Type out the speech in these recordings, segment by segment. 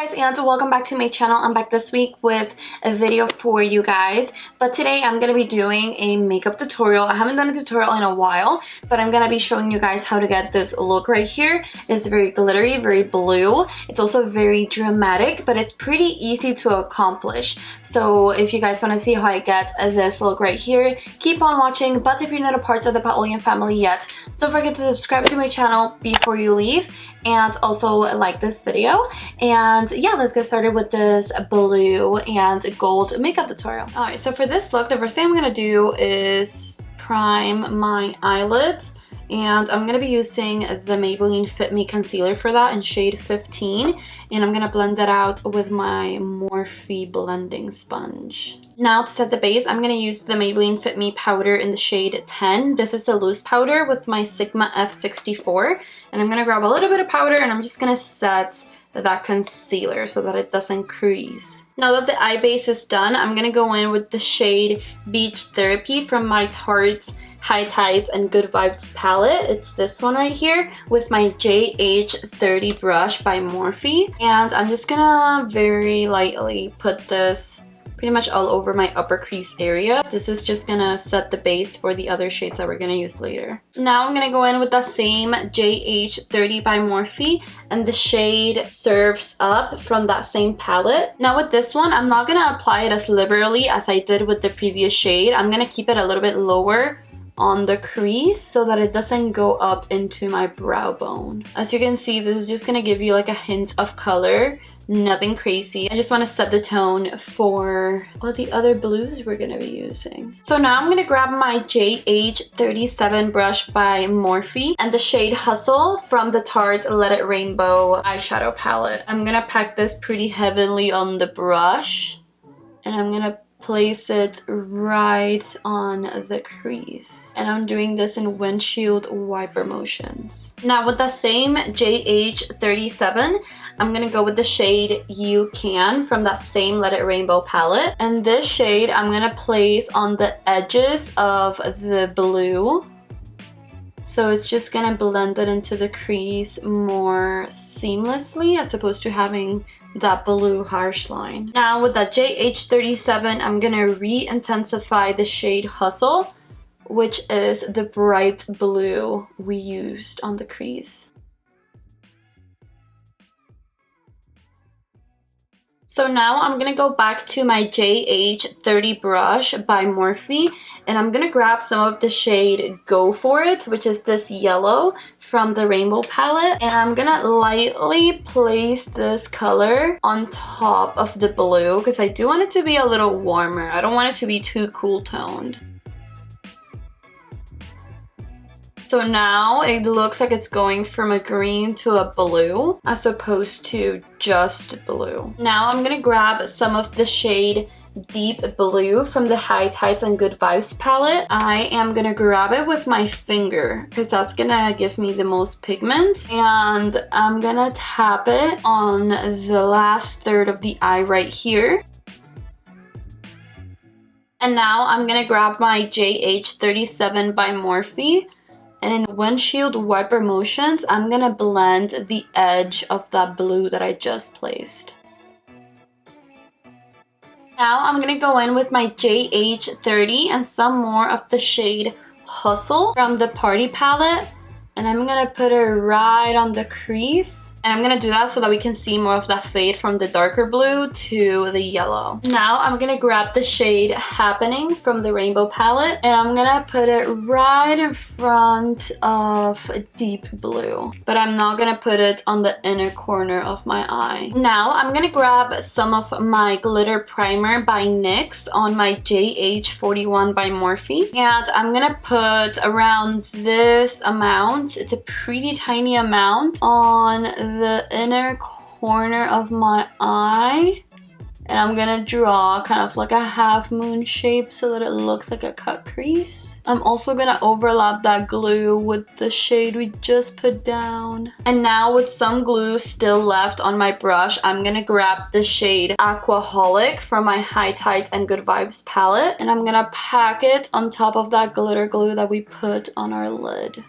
guys, and welcome back to my channel. I'm back this week with a video for you guys, but today I'm gonna be doing a makeup tutorial. I haven't done a tutorial in a while, but I'm gonna be showing you guys how to get this look right here. It's very glittery, very blue. It's also very dramatic, but it's pretty easy to accomplish. So if you guys want to see how I get this look right here, keep on watching. But if you're not a part of the Paolian family yet, don't forget to subscribe to my channel before you leave, and also like this video. And yeah, let's get started with this blue and gold makeup tutorial. Alright, so for this look, the first thing I'm gonna do is prime my eyelids. And I'm going to be using the Maybelline Fit Me Concealer for that in shade 15. And I'm going to blend that out with my Morphe blending sponge. Now to set the base, I'm going to use the Maybelline Fit Me powder in the shade 10. This is a loose powder with my Sigma F64. And I'm going to grab a little bit of powder and I'm just going to set that concealer so that it doesn't crease. Now that the eye base is done, I'm going to go in with the shade Beach Therapy from my Tarte High Tides and Good Vibes palette. It's this one right here with my JH30 brush by Morphe. And I'm just gonna very lightly put this pretty much all over my upper crease area. This is just gonna set the base for the other shades that we're gonna use later. Now I'm gonna go in with the same JH30 by Morphe and the shade Serves Up from that same palette. Now with this one, I'm not gonna apply it as liberally as I did with the previous shade. I'm gonna keep it a little bit lower on the crease so that it doesn't go up into my brow bone. As you can see, this is just gonna give you like a hint of color, nothing crazy. I just want to set the tone for all the other blues we're gonna be using. So now I'm gonna grab my JH37 brush by Morphe and the shade Hustle from the Tarte Let It Rainbow eyeshadow palette. I'm gonna pack this pretty heavily on the brush and I'm gonna place it right on the crease. And I'm doing this in windshield wiper motions. Now with the same JH37, I'm gonna go with the shade You Can from that same Let It Rainbow palette. And this shade I'm gonna place on the edges of the blue. So it's just gonna blend it into the crease more seamlessly as opposed to having that blue harsh line. Now with that JH37, I'm gonna re-intensify the shade Hustle, which is the bright blue we used on the crease. So now I'm gonna go back to my JH30 brush by Morphe and I'm gonna grab some of the shade Go For It, which is this yellow from the Rainbow palette, and I'm gonna lightly place this color on top of the blue because I do want it to be a little warmer. I don't want it to be too cool toned. So now it looks like it's going from a green to a blue as opposed to just blue. Now I'm gonna grab some of the shade Deep Blue from the High Tides and Good Vibes palette. I am gonna grab it with my finger because that's gonna give me the most pigment. And I'm gonna tap it on the last third of the eye right here. And now I'm gonna grab my JH37 by Morphe. And in windshield wiper motions, I'm gonna blend the edge of that blue that I just placed. Now I'm gonna go in with my JH30 and some more of the shade Hustle from the Party palette. And I'm gonna put it right on the crease. And I'm gonna do that so that we can see more of that fade from the darker blue to the yellow. Now I'm gonna grab the shade Happening from the Rainbow palette and I'm gonna put it right in front of Deep Blue. But I'm not gonna put it on the inner corner of my eye. Now I'm gonna grab some of my glitter primer by NYX on my JH41 by Morphe. And I'm gonna put around this amount. It's a pretty tiny amount on the inner corner of my eye. And I'm gonna draw kind of like a half moon shape so that it looks like a cut crease. I'm also gonna overlap that glue with the shade we just put down. And now with some glue still left on my brush, I'm gonna grab the shade Aquaholic from my High Tides and Good Vibes palette. And I'm gonna pack it on top of that glitter glue that we put on our lid.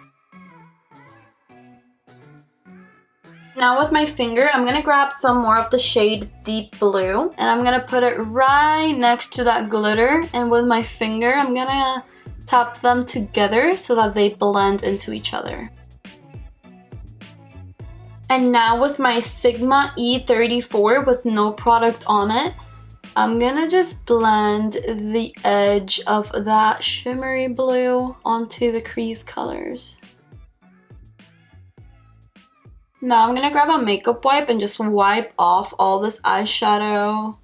Now with my finger, I'm gonna grab some more of the shade Deep Blue, and I'm gonna put it right next to that glitter, and with my finger, I'm gonna tap them together so that they blend into each other. And now with my Sigma E34 with no product on it, I'm gonna just blend the edge of that shimmery blue onto the crease colors. Now I'm gonna grab a makeup wipe and just wipe off all this eyeshadow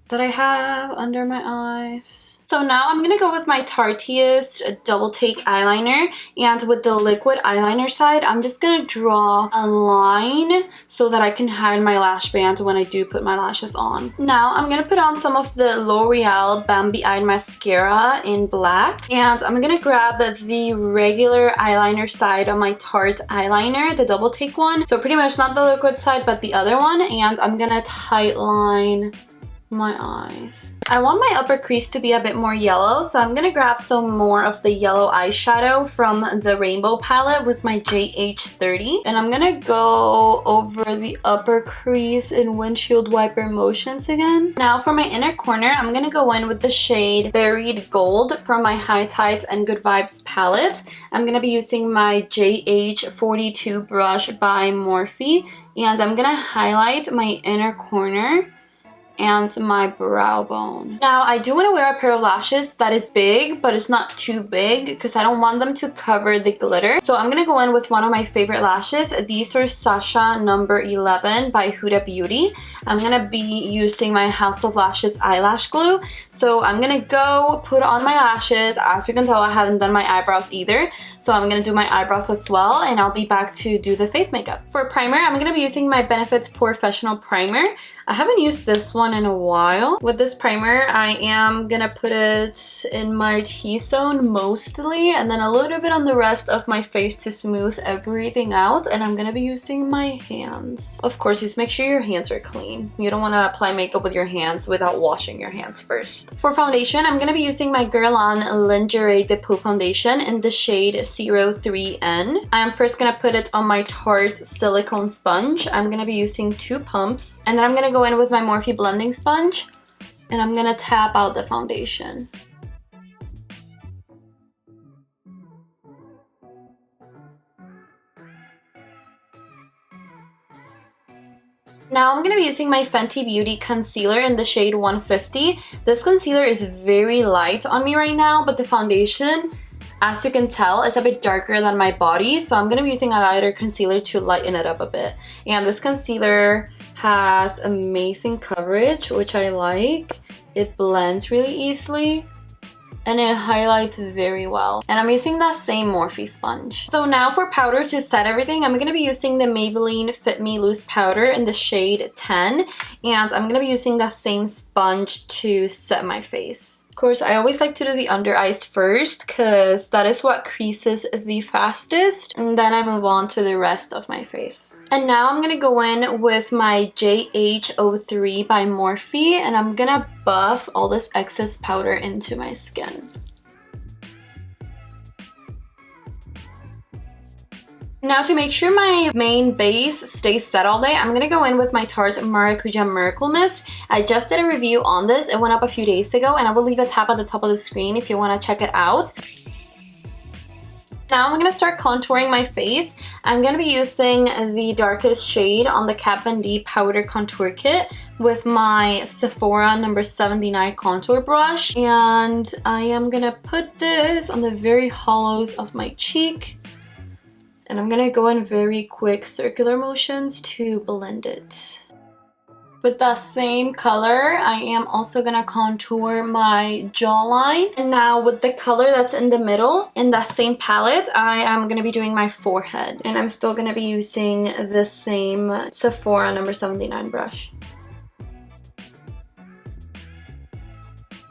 that I have under my eyes. So now I'm gonna go with my Tarteist Double Take eyeliner, and with the liquid eyeliner side, I'm just gonna draw a line so that I can hide my lash band when I do put my lashes on. Now I'm gonna put on some of the L'Oreal Bambi Eye Mascara in black, and I'm gonna grab the regular eyeliner side of my Tarte eyeliner, the Double Take one. So pretty much not the liquid side, but the other one, and I'm gonna tight line my eyes. I want my upper crease to be a bit more yellow, so I'm gonna grab some more of the yellow eyeshadow from the Rainbow palette with my JH30, and I'm gonna go over the upper crease in windshield wiper motions again. Now for my inner corner, I'm gonna go in with the shade Buried Gold from my High Tides and Good Vibes palette. I'm gonna be using my JH42 brush by Morphe, and I'm gonna highlight my inner corner and my brow bone. Now I do want to wear a pair of lashes that is big, but it's not too big because I don't want them to cover the glitter. So I'm gonna go in with one of my favorite lashes. These are Sasha number 11 by Huda Beauty. I'm gonna be using my House of Lashes eyelash glue. So I'm gonna go put on my lashes. As you can tell, I haven't done my eyebrows either. So I'm gonna do my eyebrows as well, and I'll be back to do the face makeup. For primer, I'm gonna be using my Benefit's PoreFessional primer. I haven't used this one in a while. With this primer, I am gonna put it in my T-zone mostly, and then a little bit on the rest of my face to smooth everything out, and I'm gonna be using my hands. Of course, just make sure your hands are clean. You don't want to apply makeup with your hands without washing your hands first. For foundation, I'm gonna be using my Guerlain Lingerie de Peau foundation in the shade 03N. I'm first gonna put it on my Tarte silicone sponge. I'm gonna be using 2 pumps, and then I'm gonna go in with my Morphe blending sponge, and I'm gonna tap out the foundation. Now I'm going to be using my Fenty Beauty concealer in the shade 150. This concealer is very light on me right now, but the foundation, as you can tell, is a bit darker than my body, so I'm going to be using a lighter concealer to lighten it up a bit. And this concealer has amazing coverage, which I like. It blends really easily, and it highlights very well. And I'm using that same Morphe sponge. So now for powder to set everything, I'm gonna be using the Maybelline Fit Me Loose powder in the shade 10, and I'm gonna be using that same sponge to set my face. Of course, I always like to do the under eyes first because that is what creases the fastest, and then I move on to the rest of my face. And now I'm gonna go in with my JH03 by Morphe, and I'm gonna buff all this excess powder into my skin. Now to make sure my main base stays set all day, I'm going to go in with my Tarte Maracuja Miracle Mist. I just did a review on this. It went up a few days ago, and I will leave a tab at the top of the screen if you want to check it out. Now I'm going to start contouring my face. I'm going to be using the darkest shade on the Kat Von D Powder Contour Kit with my Sephora number 79 contour brush. And I am going to put this on the very hollows of my cheek. And I'm gonna go in very quick circular motions to blend it. With that same color, I am also gonna contour my jawline. And now with the color that's in the middle, in that same palette, I am gonna be doing my forehead. And I'm still gonna be using the same Sephora number 79 brush.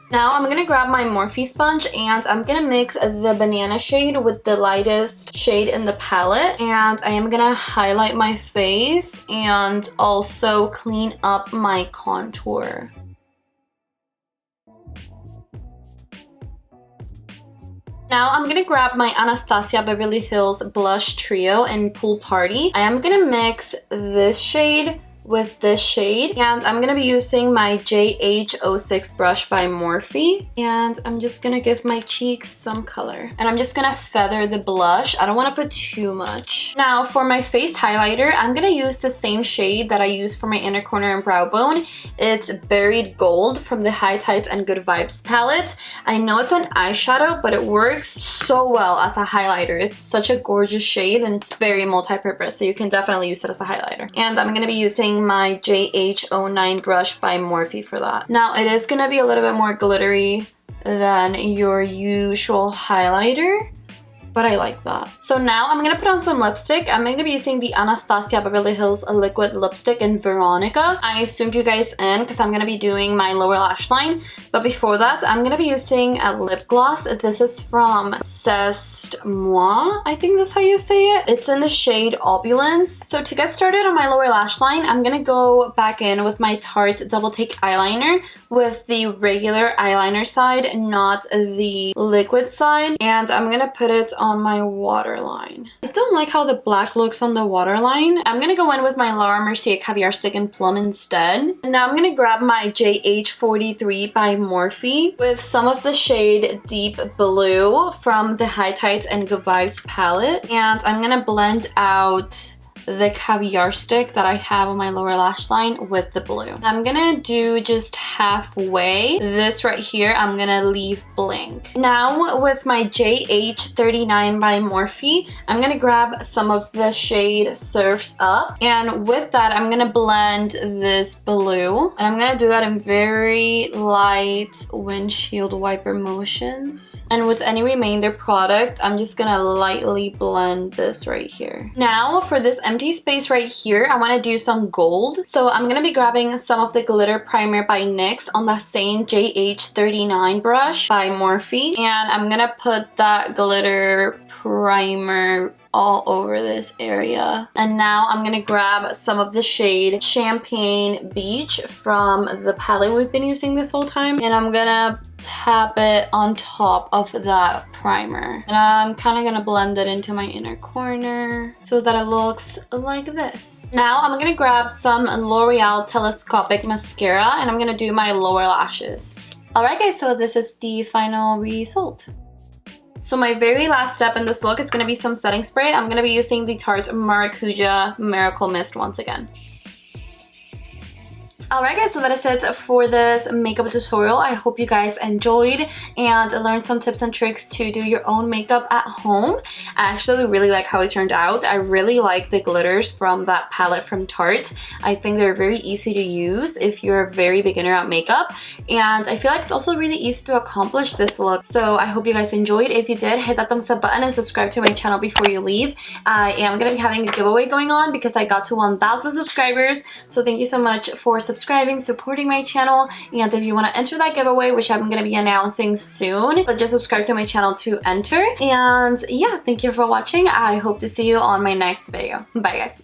Now I'm going to grab my Morphe sponge, and I'm going to mix the banana shade with the lightest shade in the palette, and I am going to highlight my face and also clean up my contour. Now I'm gonna grab my Anastasia Beverly Hills Blush Trio in Pool Party. I am gonna mix this shade with this shade, and I'm gonna be using my JH06 brush by Morphe, and I'm just gonna give my cheeks some color, and I'm just gonna feather the blush. I don't want to put too much. Now for my face highlighter, I'm gonna use the same shade that I use for my inner corner and brow bone. It's Buried Gold from the High Tides and Good Vibes palette. I know it's an eyeshadow, but it works so well as a highlighter. It's such a gorgeous shade, and it's very multi-purpose, so you can definitely use it as a highlighter. And I'm gonna be using my JH09 brush by Morphe for that. Now it is gonna be a little bit more glittery than your usual highlighter, but I like that. So now I'm gonna put on some lipstick. I'm gonna be using the Anastasia Beverly Hills liquid lipstick in Veronica. I zoomed you guys in because I'm gonna be doing my lower lash line, but before that I'm gonna be using a lip gloss. This is from C'est Moi, I think that's how you say it. It's in the shade Opulence. So to get started on my lower lash line, I'm gonna go back in with my Tarte Double Take eyeliner with the regular eyeliner side, not the liquid side, and I'm gonna put it on my waterline. I don't like how the black looks on the waterline. I'm gonna go in with my Laura Mercier Caviar stick in Plum instead. And now I'm gonna grab my JH43 by Morphe with some of the shade Deep Blue from the High Tides and Good Vibes palette, and I'm gonna blend out the Caviar stick that I have on my lower lash line with the blue. I'm gonna do just halfway. This right here, I'm gonna leave blank. Now with my JH39 by Morphe, I'm gonna grab some of the shade Surfs Up, and with that, I'm gonna blend this blue, and I'm gonna do that in very light windshield wiper motions. And with any remainder product, I'm just gonna lightly blend this right here. Now for this empty space right here, I want to do some gold. So I'm going to be grabbing some of the glitter primer by NYX on that same JH39 brush by Morphe, and I'm going to put that glitter primer all over this area. And now I'm gonna grab some of the shade Champagne Beach from the palette we've been using this whole time, and I'm gonna tap it on top of that primer, and I'm kind of gonna blend it into my inner corner so that it looks like this. Now I'm gonna grab some L'Oreal Telescopic mascara, and I'm gonna do my lower lashes. Alright guys, so this is the final result. So my very last step in this look is going to be some setting spray. I'm going to be using the Tarte Maracuja Miracle Mist once again. Alright guys, so that is it for this makeup tutorial. I hope you guys enjoyed and learned some tips and tricks to do your own makeup at home. I actually really like how it turned out. I really like the glitters from that palette from Tarte. I think they're very easy to use if you're a very beginner at makeup, and I feel like it's also really easy to accomplish this look. So I hope you guys enjoyed. If you did, hit that thumbs up button and subscribe to my channel before you leave. I am going to be having a giveaway going on because I got to 1,000 subscribers. So thank you so much for subscribing, supporting my channel, and if you want to enter that giveaway, which I'm going to be announcing soon, but just subscribe to my channel to enter. And yeah, thank you for watching. I hope to see you on my next video. Bye guys.